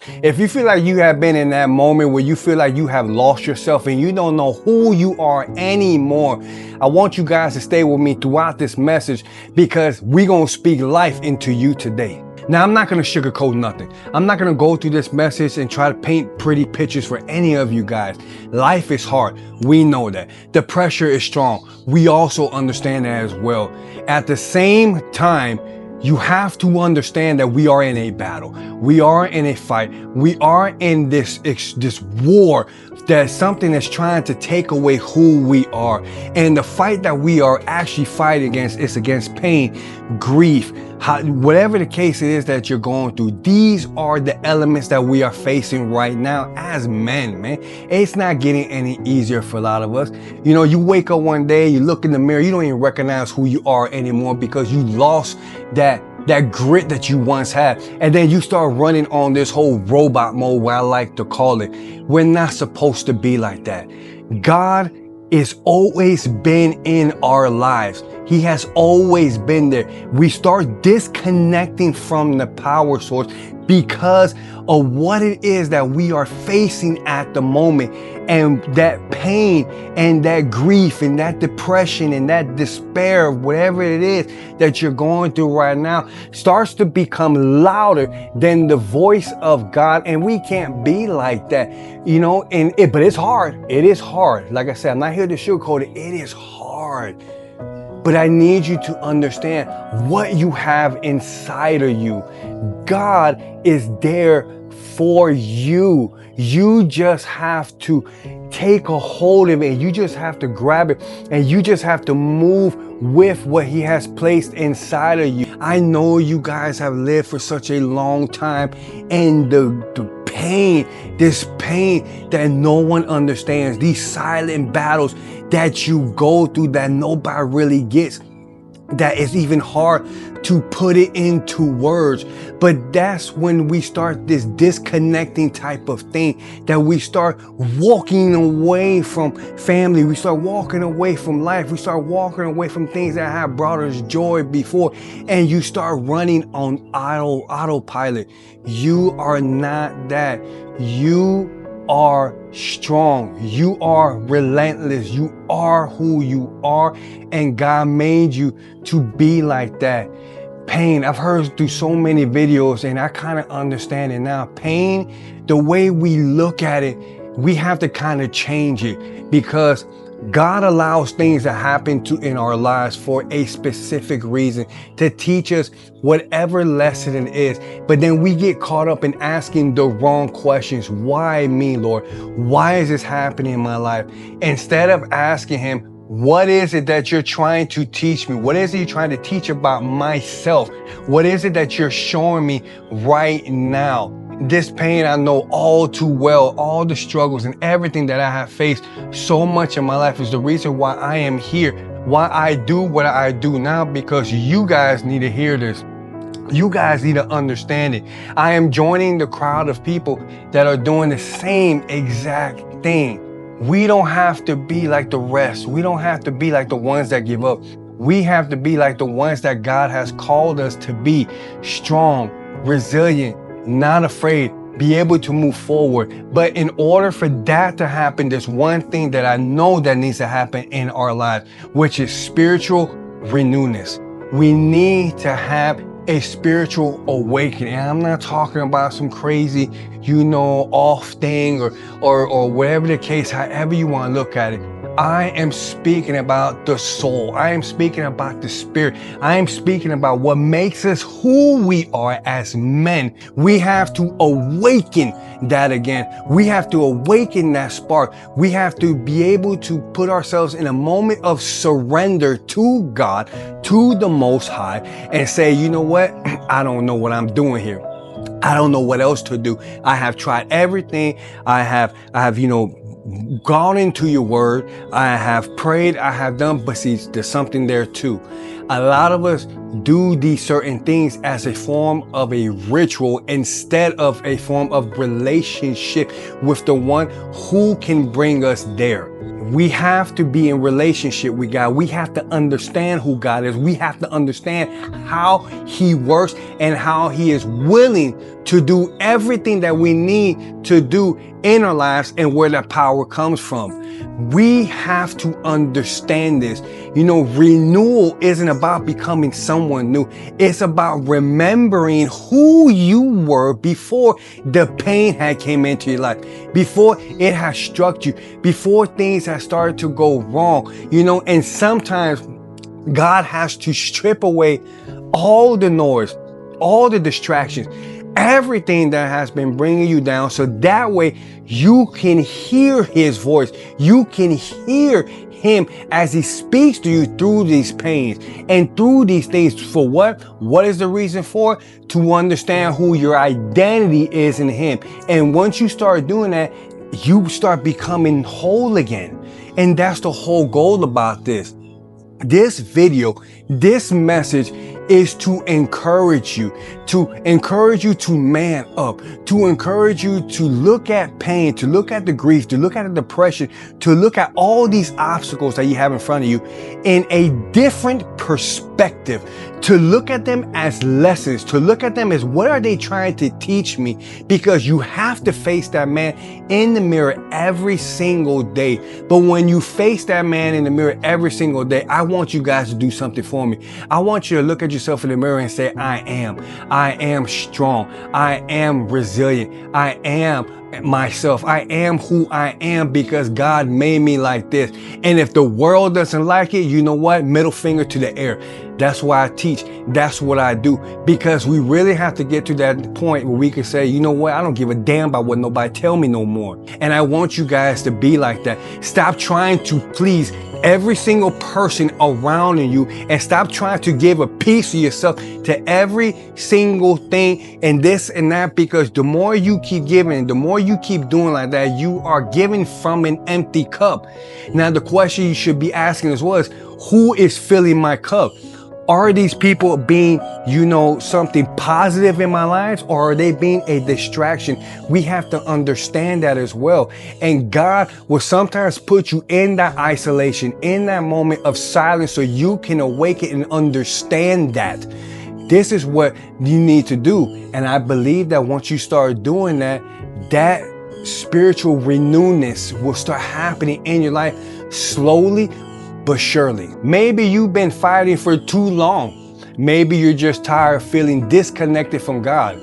If you feel like you have been in that moment where you feel like you have lost yourself and you don't know who you are anymore, I want you guys to stay with me throughout this message because we're going to speak life into you today. Now, I'm not going to sugarcoat nothing. I'm not going to go through this message and try to paint pretty pictures for any of you guys. Life is hard. We know that. The pressure is strong. We also understand that as well. At the same time, you have to understand that we are in a battle. We are in a fight. We are in this war. That's something that's trying to take away who we are. And the fight that we are actually fighting against is against pain, grief, whatever the case it is that you're going through. These are the elements that we are facing right now as men, man. It's not getting any easier for a lot of us. You know, you wake up one day, you look in the mirror, you don't even recognize who you are anymore because you lost that grit that you once had. And then you start running on this whole robot mode, where I like to call it. We're not supposed to be like that. God is always been in our lives. He has always been there. We start disconnecting from the power source because of what it is that we are facing at the moment. And that pain and that grief and that depression and that despair, whatever it is that you're going through right now, starts to become louder than the voice of God. And we can't be like that, you know, but it's hard. It is hard. Like I said, I'm not here to sugarcoat it. It is hard. But I need you to understand what you have inside of you. God is there for you. You just have to take a hold of it. You just have to grab it and you just have to move with what he has placed inside of you. I know you guys have lived for such a long time, and the pain, this pain that no one understands, these silent battles that you go through that nobody really gets, that is even hard to put it into words. But that's when we start this disconnecting type of thing, that we start walking away from family. We start walking away from life. We start walking away from things that have brought us joy before. And you start running on autopilot. You are not that. You are strong. You are relentless. You are who you are. And God made you to be like that. Pain, I've heard through so many videos and I kind of understand it now. Pain, the way we look at it, we have to kind of change it, because God allows things to happen in our lives for a specific reason, to teach us whatever lesson it is. But then we get caught up in asking the wrong questions. Why me, Lord? Why is this happening in my life? Instead of asking him, what is it that you're trying to teach me? What is it you're trying to teach about myself? What is it that you're showing me right now? This pain, I know all too well, all the struggles and everything that I have faced so much in my life is the reason why I am here, why I do what I do now, because you guys need to hear this. You guys need to understand it. I am joining the crowd of people that are doing the same exact thing. We don't have to be like the rest. We don't have to be like the ones that give up. We have to be like the ones that God has called us to be: strong, resilient, not afraid, be able to move forward. But in order for that to happen, there's one thing that I know that needs to happen in our lives, which is spiritual renewalness. We need to have a spiritual awakening. And I'm not talking about some crazy, off thing or whatever the case, however you want to look at it. I am speaking about the soul. I am speaking about the spirit. I am speaking about what makes us who we are as men. We have to awaken that again. We have to awaken that spark. We have to be able to put ourselves in a moment of surrender to God, to the Most High, and say, you know what? I don't know what I'm doing here. I don't know what else to do. I have tried everything. I have, gone into your word. I have prayed. I have done, but see, there's something there too. A lot of us do these certain things as a form of a ritual instead of a form of relationship with the one who can bring us there. We have to be in relationship with God. We have to understand who God is. We have to understand how He works and how He is willing to do everything that we need to do in our lives and where that power comes from. We have to understand this. You know, renewal isn't about becoming someone new. It's about remembering who you were before the pain had came into your life, before it has struck you, before things have started to go wrong, you know, and sometimes God has to strip away all the noise, all the distractions, everything that has been bringing you down, so that way you can hear His voice. You can hear Him as He speaks to you through these pains and through these things. For what? What is the reason for? To understand who your identity is in Him. And once you start doing that, you start becoming whole again. And that's the whole goal about this. This video, this message is to encourage you to man up, to encourage you to look at pain, to look at the grief, to look at the depression, to look at all these obstacles that you have in front of you in a different perspective, to look at them as lessons, to look at them as what are they trying to teach me, because you have to face that man in the mirror every single day. But when you face that man in the mirror every single day, I want you guys to do something for me. I want you to look at yourself in the mirror and say, I am strong. I am resilient. I am myself. I am who I am because God made me like this. And if the world doesn't like it, you know what? Middle finger to the air. That's why I teach. That's what I do, because we really have to get to that point where we can say, you know what? I don't give a damn about what nobody tell me no more. And I want you guys to be like that. Stop trying to please every single person around you and stop trying to give a piece of yourself to every single thing and this and that, because the more you keep giving, the more you keep doing like that, you are giving from an empty cup. Now, the question you should be asking as well is, who is filling my cup? Are these people being, you know, something positive in my life, or are they being a distraction? We have to understand that as well. And God will sometimes put you in that isolation, in that moment of silence, so you can awaken and understand that. This is what you need to do. And I believe that once you start doing that, that spiritual renewedness will start happening in your life slowly but surely. Maybe you've been fighting for too long. Maybe you're just tired of feeling disconnected from God.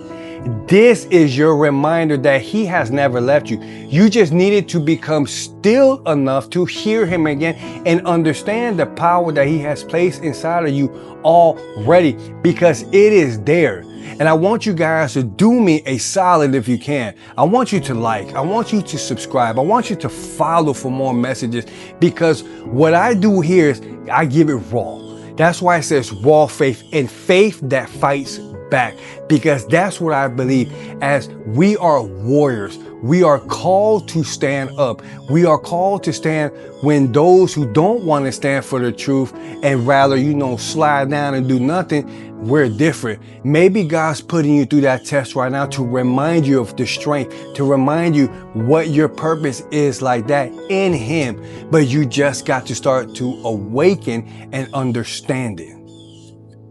This is your reminder that He has never left you. You just needed to become still enough to hear Him again and understand the power that He has placed inside of you already, because it is there. And I want you guys to do me a solid if you can. I want you to like, I want you to subscribe, I want you to follow for more messages, because what I do here is I give it raw. That's why it says raw faith, and faith that fights back, because that's what I believe. As we are warriors, we are called to stand up. We are called to stand when those who don't want to stand for the truth and rather, you know, slide down and do nothing, we're different. Maybe God's putting you through that test right now to remind you of the strength, to remind you what your purpose is like that in Him. But you just got to start to awaken and understand it.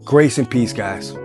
Grace and peace, guys.